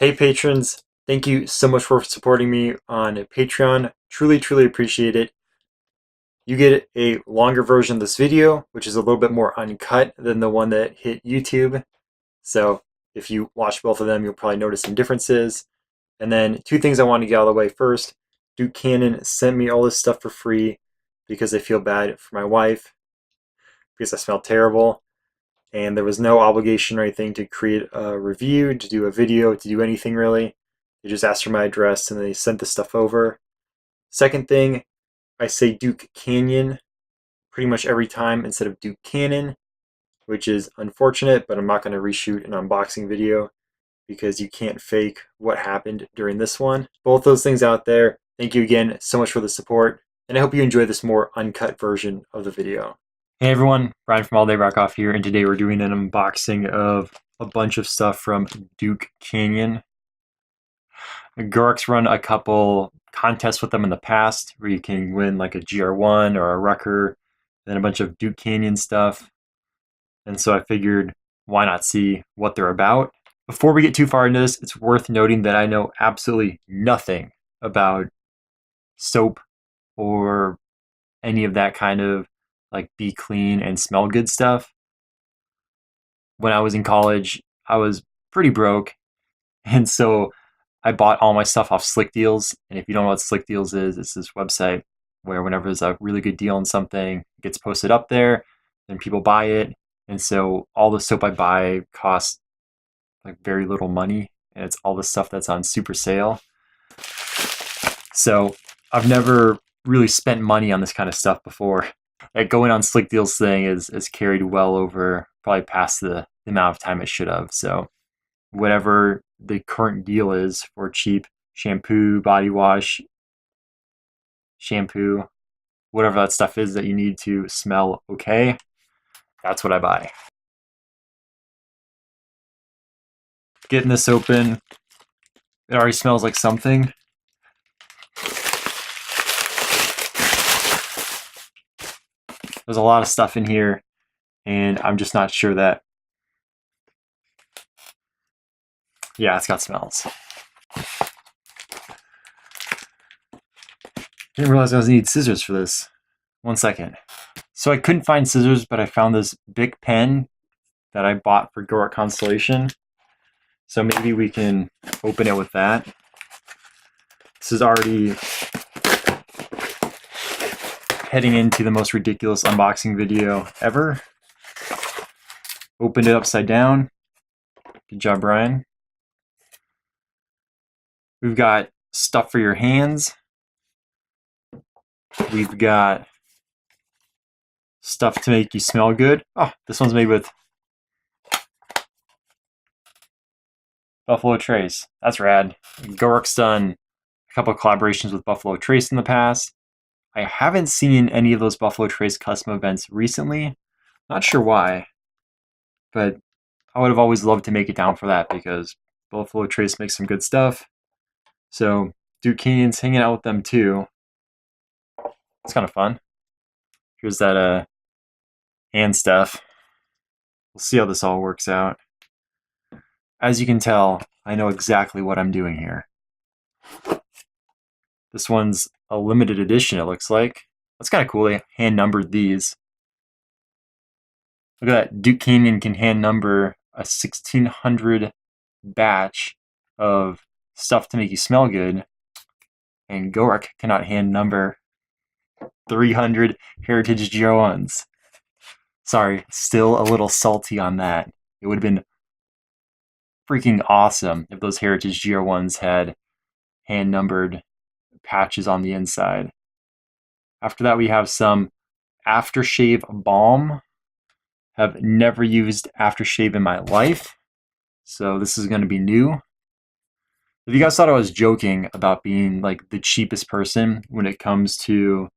Hey patrons, thank you so much for supporting me on Patreon. Truly, truly appreciate it. You get a longer version of this video, which is a little bit more uncut than the one that hit YouTube. So if you watch both of them, you'll probably notice some differences. And then two things I want to get out of the way. First, Duke Canyon sent me all this stuff for free because I feel bad for my wife because I smell terrible. And there was no obligation or anything to create a review, to do a video, to do anything really. They just asked for my address and they sent the stuff over. Second thing, I say Duke Canyon pretty much every time instead of Duke Cannon, which is unfortunate, but I'm not going to reshoot an unboxing video because you can't fake what happened during this one. Both those things out there. Thank you again so much for the support, and I hope you enjoy this more uncut version of the video. Hey everyone, Brian from All Day Ruckoff here, and today we're doing an unboxing of a bunch of stuff from Duke Canyon. Goruck's run a couple contests with them in the past where you can win like a GR1 or a Rucker, then a bunch of Duke Canyon stuff. And so I figured, why not see what they're about? Before we get too far into this, it's worth noting that I know absolutely nothing about soap or any of that kind of like be clean and smell good stuff. When I was in college, I was pretty broke, and so I bought all my stuff off Slick Deals. And if you don't know what Slick Deals is, it's this website where whenever there's a really good deal on something, it gets posted up there, then people buy it. And so all the soap I buy costs like very little money, and it's all the stuff that's on super sale. So I've never really spent money on this kind of stuff before. Like going on Slick Deals thing is carried well over, probably past the amount of time it should have. So whatever the current deal is for cheap shampoo, body wash, shampoo, whatever that stuff is that you need to smell okay, that's what I buy. Getting this open, it already smells like something. There's a lot of stuff in here, and I'm just not sure that, yeah, it's got smells. Didn't realize I was gonna need scissors for this. 1 second. So I couldn't find scissors, but I found this Bic pen that I bought for Goruck Constellation. So maybe we can open it with that. This is already heading into the most ridiculous unboxing video ever. Opened it upside down. Good job, Brian. We've got stuff for your hands. We've got stuff to make you smell good. Oh, this one's made with Buffalo Trace. That's rad. Goruck's done a couple of collaborations with Buffalo Trace in the past. I haven't seen any of those Buffalo Trace custom events recently. Not sure why, but I would have always loved to make it down for that because Buffalo Trace makes some good stuff. So Duke Canyon's hanging out with them too. It's kind of fun. Here's that hand stuff. We'll see how this all works out. As you can tell, I know exactly what I'm doing here. This one's a limited edition, it looks like. That's kind of cool. They hand numbered these. Look at that. Duke Canyon can hand number a 1600 batch of stuff to make you smell good, and Goruck cannot hand number 300 Heritage GR1s. Sorry, still a little salty on that. It would have been freaking awesome if those Heritage GR1s had hand numbered patches on the inside. After that, we have some aftershave balm. Have never used aftershave in my life, so this is going to be new. If you guys thought I was joking about being like the cheapest person when it comes to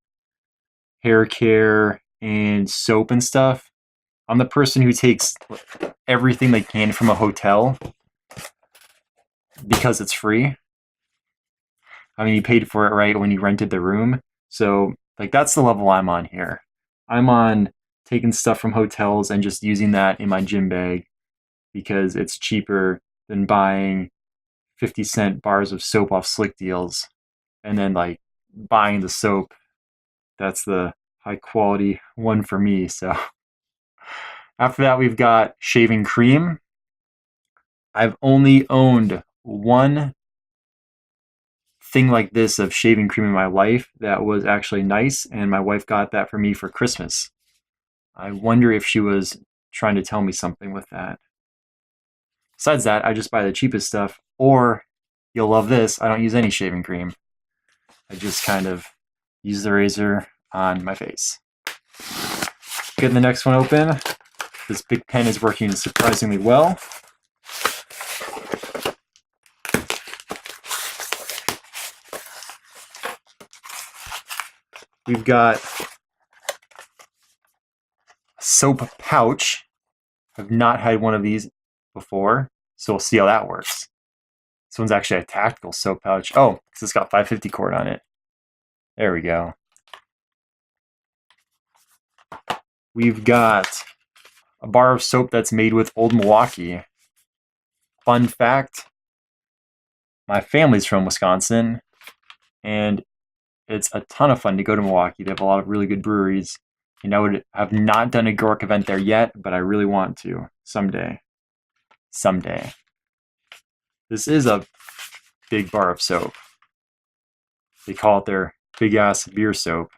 hair care and soap and stuff, I'm the person who takes everything they can from a hotel because it's free. I mean, you paid for it, right, when you rented the room. So, like, that's the level I'm on here. I'm on taking stuff from hotels and just using that in my gym bag because it's cheaper than buying 50-cent bars of soap off Slick Deals, and then like buying the soap. That's the high quality one for me. So after that, we've got shaving cream. I've only owned one thing like this of shaving cream in my life that was actually nice, and my wife got that for me for Christmas. I wonder if she was trying to tell me something with that. Besides that, I just buy the cheapest stuff, or you'll love this, I don't use any shaving cream. I just kind of use the razor on my face. Getting the next one open. This big pen is working surprisingly well. We've got a soap pouch. I've not had one of these before, so we'll see how that works. This one's actually a tactical soap pouch. Oh, because it's got 550 cord on it. There we go. We've got a bar of soap that's made with Old Milwaukee. Fun fact, my family's from Wisconsin, and it's a ton of fun to go to Milwaukee. They have a lot of really good breweries. And I have not done a Gork event there yet, but I really want to someday. Someday. This is a big bar of soap. They call it their big ass beer soap.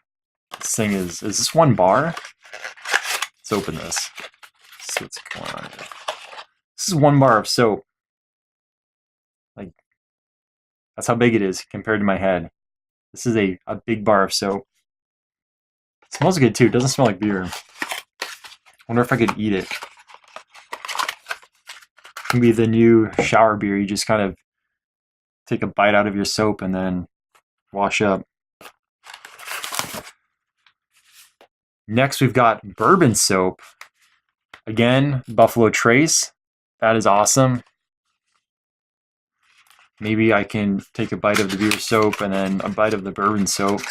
This thing is this one bar? Let's open this. Let's see what's going on here. This is one bar of soap. Like, that's how big it is compared to my head. This is a big bar of soap. It smells good too. It doesn't smell like beer. I wonder if I could eat it. It can be the new shower beer. You just kind of take a bite out of your soap and then wash up. Next, we've got bourbon soap. Again, Buffalo Trace. That is awesome. Maybe I can take a bite of the beer soap and then a bite of the bourbon soap.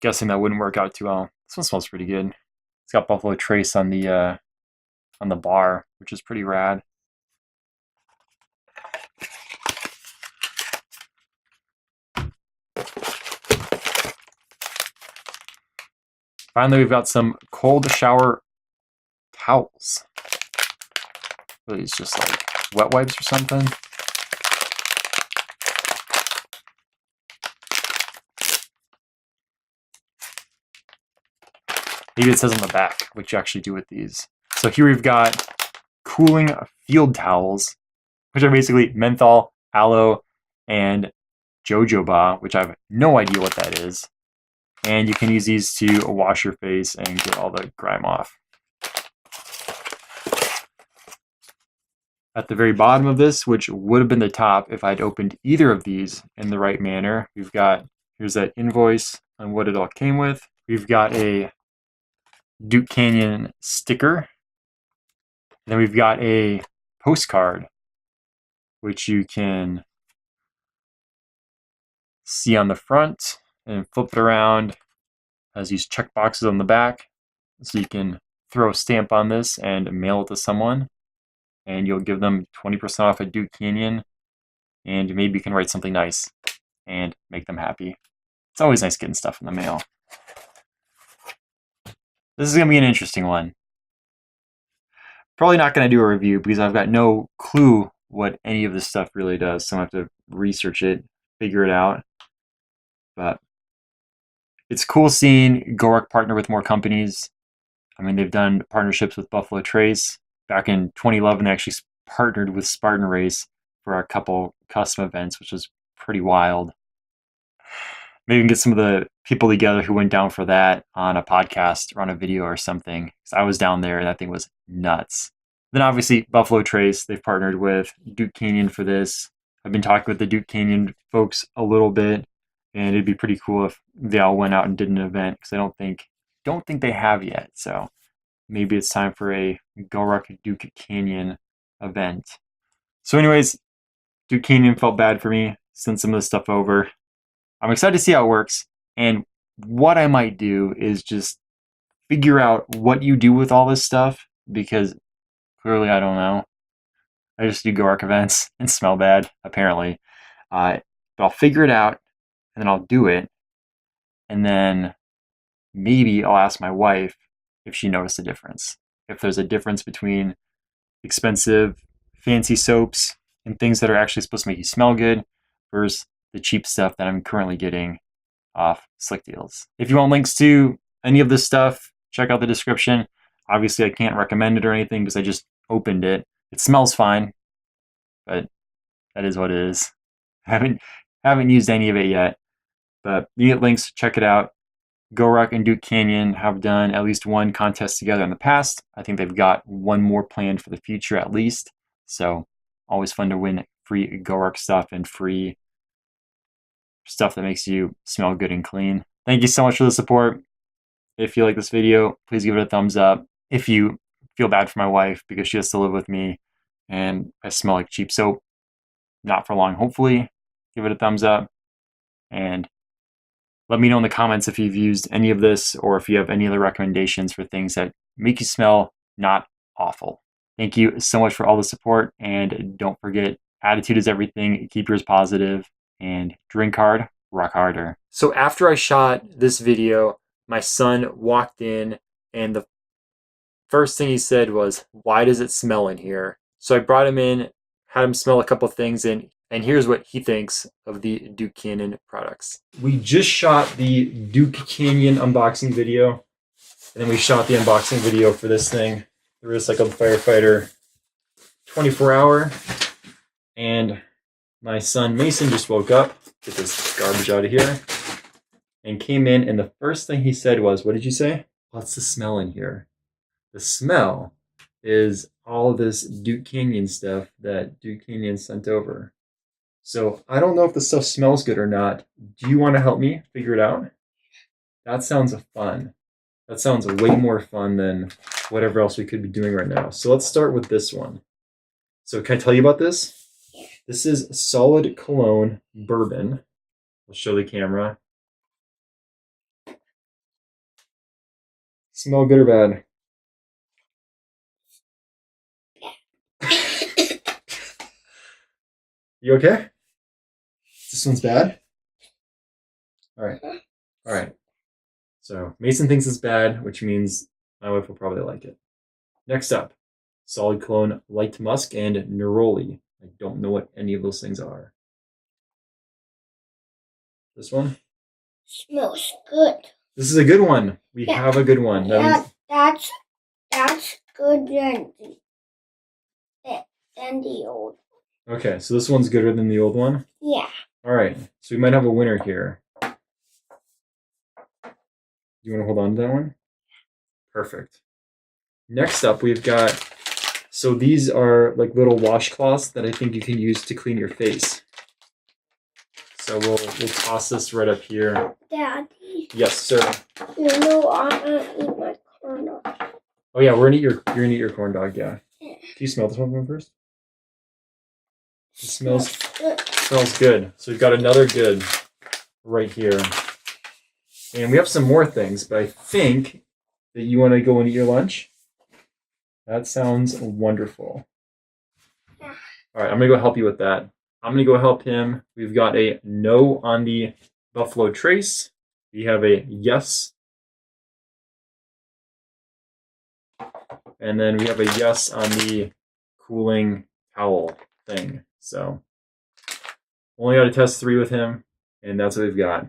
Guessing that wouldn't work out too well. This one smells pretty good. It's got Buffalo Trace on the bar, which is pretty rad. Finally, we've got some cold shower towels. Really, it's just like wet wipes or something. Maybe it says on the back what you actually do with these. So here we've got cooling field towels, which are basically menthol, aloe, and jojoba, which I have no idea what that is. And you can use these to wash your face and get all the grime off. At the very bottom of this, which would have been the top if I'd opened either of these in the right manner, we've got, here's that invoice on what it all came with. We've got a Duke Canyon sticker. Then we've got a postcard, which you can see on the front and flip it around. It has these check boxes on the back, so you can throw a stamp on this and mail it to someone, and you'll give them 20% off at Duke Canyon, and maybe you can write something nice and make them happy. It's always nice getting stuff in the mail. This is going to be an interesting one. Probably not going to do a review because I've got no clue what any of this stuff really does, so I have to research it, figure it out. But it's cool seeing Gork partner with more companies. I mean, they've done partnerships with Buffalo Trace. Back in 2011, they actually partnered with Spartan Race for a couple custom events, which was pretty wild. Maybe we can get some of the people together who went down for that on a podcast or on a video or something. Because I was down there and that thing was nuts. Then obviously Buffalo Trace, they've partnered with Duke Canyon for this. I've been talking with the Duke Canyon folks a little bit, and it'd be pretty cool if they all went out and did an event, because I don't think they have yet. So maybe it's time for a Gork Duke Canyon event. So anyways, Duke Canyon felt bad for me. Sent some of this stuff over. I'm excited to see how it works, and what I might do is just figure out what you do with all this stuff, because clearly I don't know. I just do Go-Ark events and smell bad, apparently. But I'll figure it out, and then I'll do it, and then maybe I'll ask my wife if she noticed a difference. If there's a difference between expensive, fancy soaps and things that are actually supposed to make you smell good versus the cheap stuff that I'm currently getting off Slick Deals. If you want links to any of this stuff, check out the description. Obviously, I can't recommend it or anything because I just opened it. It smells fine, but that is what it is. I haven't used any of it yet, but you get links. Check it out. Go-Ruck and Duke Canyon have done at least one contest together in the past. I think they've got one more planned for the future at least. So always fun to win free Go-Ruck stuff and free stuff that makes you smell good and clean. Thank you so much for the support. If you like this video, please give it a thumbs up. If you feel bad for my wife because she has to live with me and I smell like cheap soap, not for long, hopefully, give it a thumbs up. And let me know in the comments if you've used any of this or if you have any other recommendations for things that make you smell not awful. Thank you so much for all the support, and don't forget, attitude is everything. Keep yours positive and drink hard, rock harder. So after I shot this video, my son walked in and the first thing he said was, "Why does it smell in here?" So I brought him in, had him smell a couple things, and here's what he thinks of the Duke Canyon products. We just shot the Duke Canyon unboxing video, and then we shot the unboxing video for this thing, the Recycled Firefighter 24-hour. And my son Mason just woke up, get this garbage out of here, and came in, and the first thing he said was, what did you say? What's the smell in here? The smell is all this Duke Canyon stuff that Duke Canyon sent over. So I don't know if the stuff smells good or not. Do you want to help me figure it out? That sounds fun. That sounds way more fun than whatever else we could be doing right now. So let's start with this one. So can I tell you about this? This is Solid Cologne Bourbon. I'll show the camera. Smell good or bad? You okay? This one's bad? All right. So Mason thinks it's bad, which means my wife will probably like it. Next up, Solid Cologne Light Musk and Neroli. I don't know what any of those things are. This one? Smells good. This is a good one. We have a good one. That's good than the old. Okay, so this one's gooder than the old one? Yeah. All right, so we might have a winner here. You want to hold on to that one? Perfect. Next up, we've got, so these are like little washcloths that I think you can use to clean your face. So we'll toss this right up here. Daddy. Yes, sir. You know I'm gonna eat my corn dog. Oh yeah, you're gonna eat your corn dog, yeah. Can you smell this one first? It smells good. So we've got another good right here. And we have some more things, but I think that you want to go and eat your lunch. That sounds wonderful. All right, I'm going to go help you with that. I'm going to go help him. We've got a no on the Buffalo Trace. We have a yes. And then we have a yes on the cooling towel thing. So only got to test 3 with him, and that's what we've got.